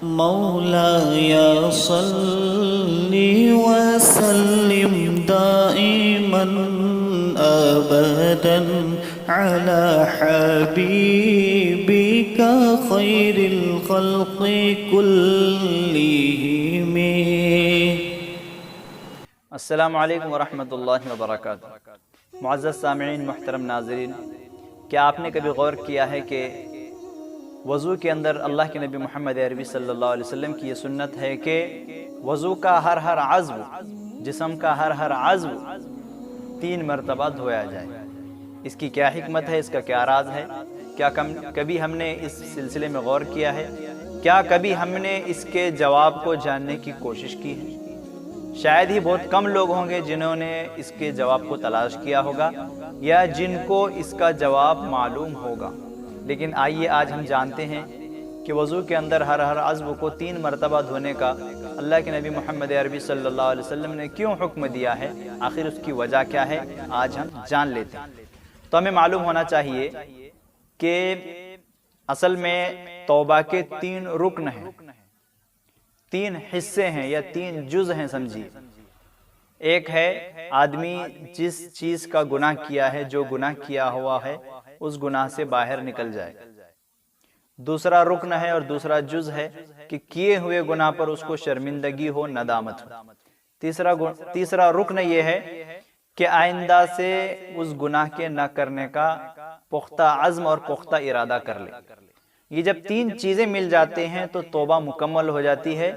مولاي صل وسلم دائما أبدا على حبيبك خير الخلق كلهم. السلام علیکم ورحمۃ اللہ وبرکاتہ. معزز سامعین، محترم ناظرین، کیا آپ نے کبھی غور کیا ہے کہ وضو کے اندر اللہ کے نبی محمد عربی صلی اللہ علیہ وسلم کی یہ سنت ہے کہ وضو کا ہر عضو، جسم کا ہر عضو 3 مرتبہ دھویا جائے. اس کی کیا حکمت ہے، اس کا کیا راز ہے؟ کیا کبھی ہم نے اس سلسلے میں غور کیا ہے؟ کیا کبھی ہم نے اس کے جواب کو جاننے کی کوشش کی ہے؟ شاید ہی بہت کم لوگ ہوں گے جنہوں نے اس کے جواب کو تلاش کیا ہوگا یا جن کو اس کا جواب معلوم ہوگا. لیکن آئیے آج ہم جانتے ہیں کہ وضو کے اندر ہر عضو کو 3 مرتبہ دھونے کا اللہ کے نبی محمد عربی صلی اللہ علیہ وسلم نے کیوں حکم دیا ہے، آخر اس کی وجہ کیا ہے، آج ہم جان لیتے ہیں. تو ہمیں معلوم ہونا چاہیے کہ اصل میں توبہ کے 3 رکن ہیں، 3 حصے ہیں یا 3 جز ہیں سمجھیے. ایک ہے آدمی جس چیز کا گناہ کیا ہے، جو گناہ کیا ہوا ہے اس گناہ سے باہر نکل جائے. دوسرا رکن ہے اور دوسرا جز ہے کہ کیے ہوئے گناہ پر اس کو شرمندگی ہو، ندامت ہو. تیسرا رکن یہ ہے کہ آئندہ سے اس گناہ کے نہ کرنے کا پختہ عزم اور پختہ ارادہ کر لے. یہ جب 3 چیزیں مل جاتے ہیں تو توبہ مکمل ہو جاتی ہے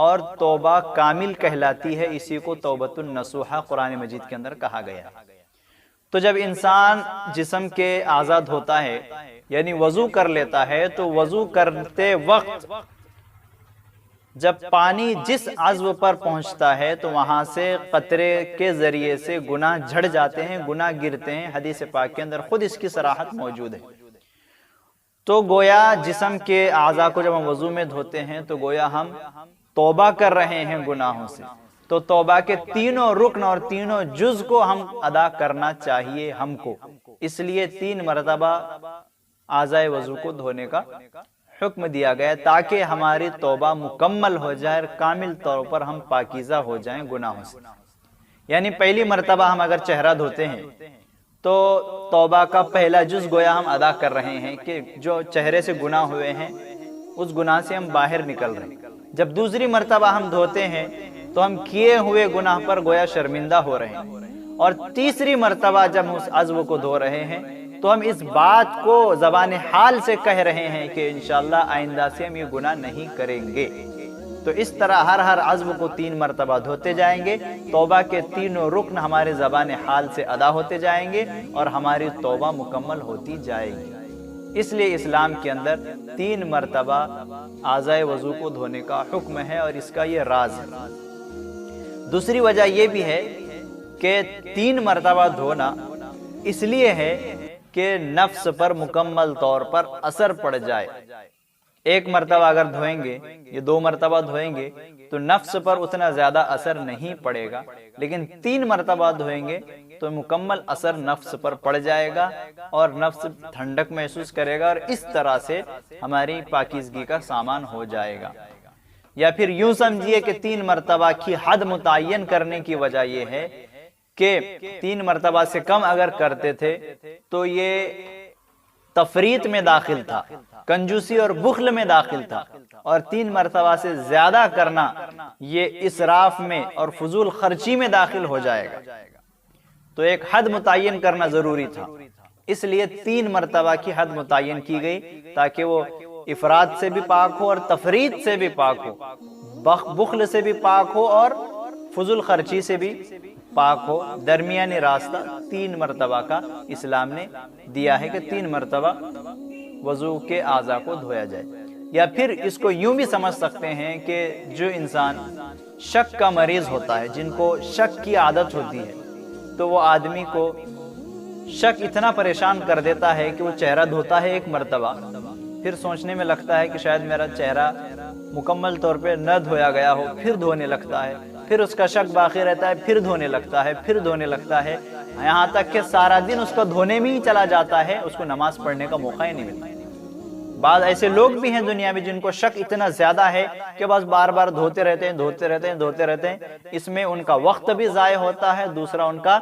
اور توبہ کامل کہلاتی ہے. اسی کو توبۃ النصوحہ قرآن مجید کے اندر کہا گیا. تو جب انسان جسم کے آزاد ہوتا ہے یعنی وضو کر لیتا ہے تو وضو کرتے وقت جب پانی جس عضو پر پہنچتا ہے تو وہاں سے قطرے کے ذریعے سے گناہ جھڑ جاتے ہیں، گناہ گرتے ہیں. حدیث پاک کے اندر خود اس کی صراحت موجود ہے. تو گویا جسم کے اعضاء کو جب ہم وضو میں دھوتے ہیں تو گویا ہم توبہ کر رہے ہیں گناہوں سے. تو توبہ کے 3 رکن اور 3 جز کو ہم ادا کرنا چاہیے ہم کو. اس لیے 3 مرتبہ اعضائے وضو کو دھونے کا حکم دیا گیا تاکہ ہماری توبہ مکمل ہو جائے، کامل طور پر ہم پاکیزہ ہو جائیں گناہوں سے. یعنی پہلی مرتبہ ہم اگر چہرہ دھوتے ہیں تو توبہ کا پہلا جز گویا ہم ادا کر رہے ہیں کہ جو چہرے سے گناہ ہوئے ہیں اس گناہ سے ہم باہر نکل رہے ہیں. جب دوسری مرتبہ ہم دھوتے ہیں تو ہم کیے ہوئے گناہ پر گویا شرمندہ ہو رہے ہیں. اور تیسری مرتبہ جب ہم اس عضو کو دھو رہے ہیں تو ہم اس بات کو زبان حال سے کہہ رہے ہیں کہ انشاءاللہ آئندہ سے ہم یہ گناہ نہیں کریں گے. تو اس طرح ہر عضو کو 3 مرتبہ دھوتے جائیں گے. توبہ کے 3 رکن ہمارے زبان حال سے ادا ہوتے جائیں گے اور ہماری توبہ مکمل ہوتی جائے گی. اس لیے اسلام کے اندر 3 مرتبہ اعضائے وضو کو دھونے کا حکم ہے اور اس کا یہ راز ہے. دوسری وجہ یہ بھی ہے کہ 3 مرتبہ دھونا اس لیے ہے کہ نفس پر مکمل طور پر اثر پڑ جائے. 1 مرتبہ اگر دھوئیں گے یا 2 مرتبہ دھوئیں گے تو نفس پر اتنا زیادہ اثر نہیں پڑے گا، لیکن 3 مرتبہ دھوئیں گے تو مکمل اثر نفس پر پڑ جائے گا اور نفس ٹھنڈک محسوس کرے گا اور اس طرح سے ہماری پاکیزگی کا سامان ہو جائے گا. یا پھر یوں سمجھیے کہ 3 مرتبہ کی حد متعین کرنے کی وجہ یہ ہے کہ 3 مرتبہ سے کم اگر کرتے تھے تو یہ تفریط میں داخل تھا، کنجوسی اور بخل میں داخل تھا. اور 3 مرتبہ سے زیادہ کرنا یہ اسراف میں اور فضول خرچی میں داخل ہو جائے گا. تو ایک حد متعین کرنا ضروری تھا، اس لیے 3 مرتبہ کی حد متعین کی گئی تاکہ وہ افراد سے بھی پاک ہو اور تفریط سے بھی پاک ہو، بخل سے بھی پاک ہو اور فضول خرچی سے بھی پاک ہو. درمیانی راستہ 3 مرتبہ کا اسلام نے دیا ہے کہ 3 مرتبہ وضو کے اعضاء کو دھویا جائے. یا پھر اس کو یوں بھی سمجھ سکتے ہیں کہ جو انسان شک کا مریض ہوتا ہے، جن کو شک کی عادت ہوتی ہے، تو وہ آدمی کو شک اتنا پریشان کر دیتا ہے کہ وہ چہرہ دھوتا ہے 1 مرتبہ، پھر سوچنے میں لگتا ہے کہ شاید میرا چہرہ مکمل طور پہ نہ دھویا گیا ہو، پھر دھونے لگتا ہے، پھر اس کا شک باقی رہتا ہے، پھر دھونے لگتا ہے، پھر دھونے لگتا ہے، یہاں تک کہ سارا دن اس کا دھونے میں ہی چلا جاتا ہے، اس کو نماز پڑھنے کا موقع ہی نہیں ملتا. بعض ایسے لوگ بھی ہیں دنیا میں جن کو شک اتنا زیادہ ہے کہ بس بار بار دھوتے رہتے ہیں، اس میں ان کا وقت بھی ضائع ہوتا ہے، دوسرا ان کا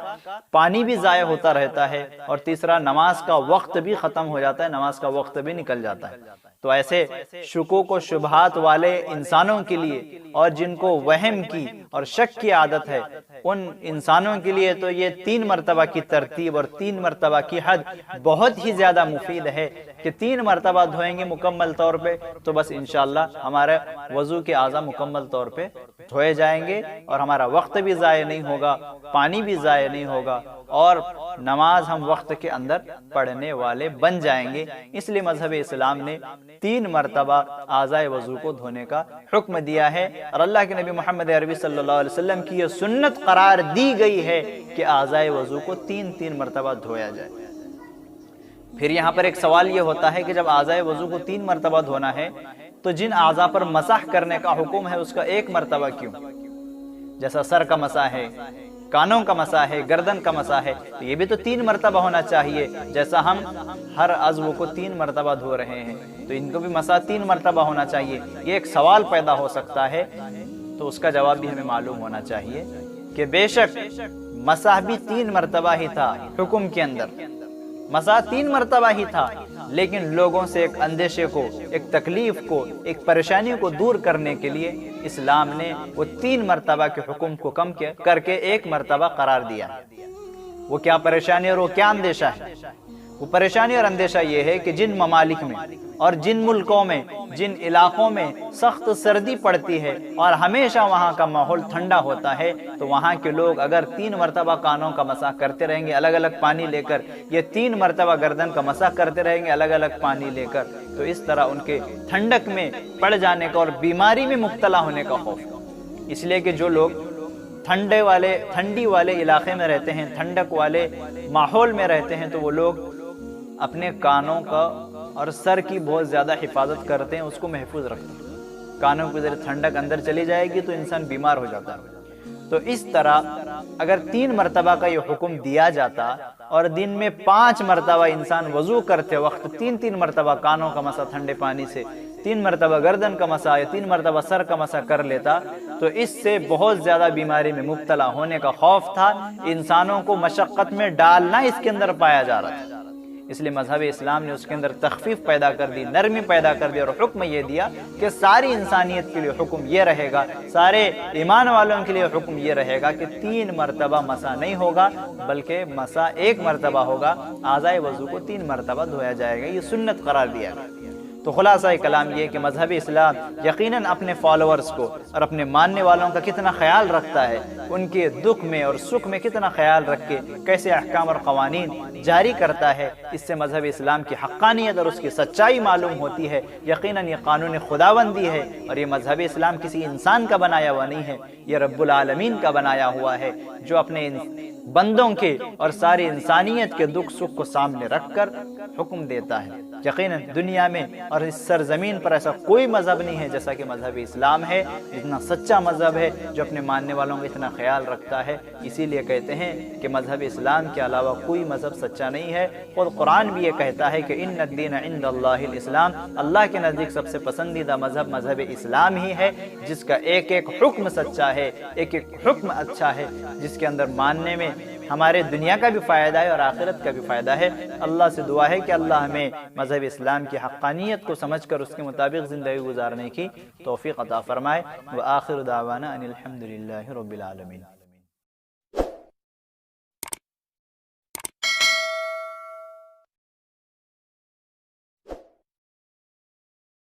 پانی بھی ضائع ہوتا رہتا ہے، اور تیسرا نماز کا وقت بھی ختم ہو جاتا ہے، نماز کا وقت بھی نکل جاتا ہے۔ تو ایسے شکوک و شبہات والے انسانوں کے لیے، اور جن کو وہم کی اور شک کی عادت ہے، ان انسانوں کے لیے تو یہ 3 مرتبہ کی ترتیب اور 3 مرتبہ کی حد بہت ہی زیادہ مفید ہے کہ 3 مرتبہ دھوئیں گے مکمل طور پہ تو بس انشاءاللہ ہمارے وضو کے اعضاء مکمل طور پہ دھوئے جائیں گے، اور ہمارا وقت بھی ضائع نہیں ہوگا، پانی بھی ضائع نہیں ہوگا، اور نماز ہم وقت کے اندر پڑھنے والے بن جائیں گے۔ اس لیے مذہب اسلام نے 3 مرتبہ اعضائے وضو کو دھونے کا حکم دیا ہے، اور اللہ کے نبی محمد عربی صلی اللہ علیہ وسلم کی یہ سنت قرار دی گئی ہے کہ اعضائے وضو کو 3 مرتبہ دھویا جائے۔ پھر یہاں پر ایک سوال یہ ہوتا ہے کہ جب اعضائے وضو کو 3 مرتبہ دھونا ہے تو جن اعضاء پر مسح کرنے کا حکم ہے اس کا 1 مرتبہ کیوں؟ جیسا سر کا مسح ہے، کانوں کا مسح ہے، گردن کا مسح ہے، تو یہ بھی تو 3 مرتبہ ہونا چاہیے، جیسا ہم ہر عضو کو 3 مرتبہ دھو رہے ہیں تو ان کو بھی مسح 3 مرتبہ ہونا چاہیے۔ یہ ایک سوال پیدا ہو سکتا ہے، تو اس کا جواب بھی ہمیں معلوم ہونا چاہیے کہ بے شک مسح بھی 3 مرتبہ ہی تھا، حکم کے اندر مسح 3 مرتبہ ہی تھا، لیکن لوگوں سے ایک اندیشے کو، ایک تکلیف کو، ایک پریشانی کو دور کرنے کے لیے اسلام نے وہ 3 مرتبہ کے حکم کو کم کر کے 1 مرتبہ قرار دیا۔ وہ کیا پریشانی اور وہ کیا اندیشہ ہے؟ وہ پریشانی اور اندیشہ یہ ہے کہ جن ممالک میں اور جن ملکوں میں، جن علاقوں میں سخت سردی پڑتی ہے اور ہمیشہ وہاں کا ماحول ٹھنڈا ہوتا ہے، تو وہاں کے لوگ اگر 3 مرتبہ کانوں کا مسح کرتے رہیں گے الگ الگ پانی لے کر، یا 3 مرتبہ گردن کا مسح کرتے رہیں گے الگ الگ پانی لے کر، تو اس طرح ان کے ٹھنڈک میں پڑ جانے کا اور بیماری میں مبتلا ہونے کا خوف۔ اس لیے کہ جو لوگ ٹھنڈی والے علاقے میں رہتے ہیں، ٹھنڈک والے ماحول میں رہتے ہیں، تو وہ لوگ اپنے کانوں کا اور سر کی بہت زیادہ حفاظت کرتے ہیں، اس کو محفوظ رکھتے ہیں۔ کانوں کی ذریعے ٹھنڈک اندر چلی جائے گی تو انسان بیمار ہو جاتا ہے۔ تو اس طرح اگر 3 مرتبہ کا یہ حکم دیا جاتا اور دن میں 5 مرتبہ انسان وضو کرتے وقت 3 مرتبہ کانوں کا مسح ٹھنڈے پانی سے، 3 مرتبہ گردن کا مسح یا 3 مرتبہ سر کا مسح کر لیتا، تو اس سے بہت زیادہ بیماری میں مبتلا ہونے کا خوف تھا، انسانوں کو مشقت میں ڈالنا اس کے اندر پایا جا رہا تھا۔ اس لیے مذہب اسلام نے اس کے اندر تخفیف پیدا کر دی، نرمی پیدا کر دی، اور حکم یہ دیا کہ ساری انسانیت کے لیے حکم یہ رہے گا، سارے ایمان والوں کے لیے حکم یہ رہے گا کہ 3 مرتبہ مسح نہیں ہوگا، بلکہ مسح 1 مرتبہ ہوگا، اعضائے وضو کو 3 مرتبہ دھویا جائے گا، یہ سنت قرار دیا گیا۔ تو خلاصہ کلام یہ کہ مذہب اسلام یقیناً اپنے فالوورز کو اور اپنے ماننے والوں کا کتنا خیال رکھتا ہے، ان کے دکھ میں اور سکھ میں کتنا خیال رکھ کے کیسے احکام اور قوانین جاری کرتا ہے، اس سے مذہب اسلام کی حقانیت اور اس کی سچائی معلوم ہوتی ہے۔ یقیناً یہ قانون خداوندی ہے، اور یہ مذہب اسلام کسی انسان کا بنایا ہوا نہیں ہے، یہ رب العالمین کا بنایا ہوا ہے، جو اپنے بندوں کے اور ساری انسانیت کے دکھ سکھ کو سامنے رکھ کر حکم دیتا ہے۔ یقیناً دنیا میں اور اس سرزمین پر ایسا کوئی مذہب نہیں ہے جیسا کہ مذہب اسلام ہے، اتنا سچا مذہب ہے جو اپنے ماننے والوں کا اتنا خیال رکھتا ہے۔ اسی لیے کہتے ہیں کہ مذہب اسلام کے علاوہ کوئی مذہب سچا نہیں ہے، اور قرآن بھی یہ کہتا ہے کہ ان الدین عند اللہ الاسلام، اللہ کے نزدیک سب سے پسندیدہ مذہب مذہب اسلام ہی ہے، جس کا ایک ایک حکم سچا ہے، ایک ایک حکم اچھا ہے، جس کے اندر ماننے میں ہمارے دنیا کا بھی فائدہ ہے اور آخرت کا بھی فائدہ ہے۔ اللہ سے دعا ہے کہ اللہ ہمیں مذہب اسلام کی حقانیت کو سمجھ کر اس کے مطابق زندگی گزارنے کی توفیق عطا فرمائے۔ وآخر دعوانا ان الحمد للہ رب العالمین۔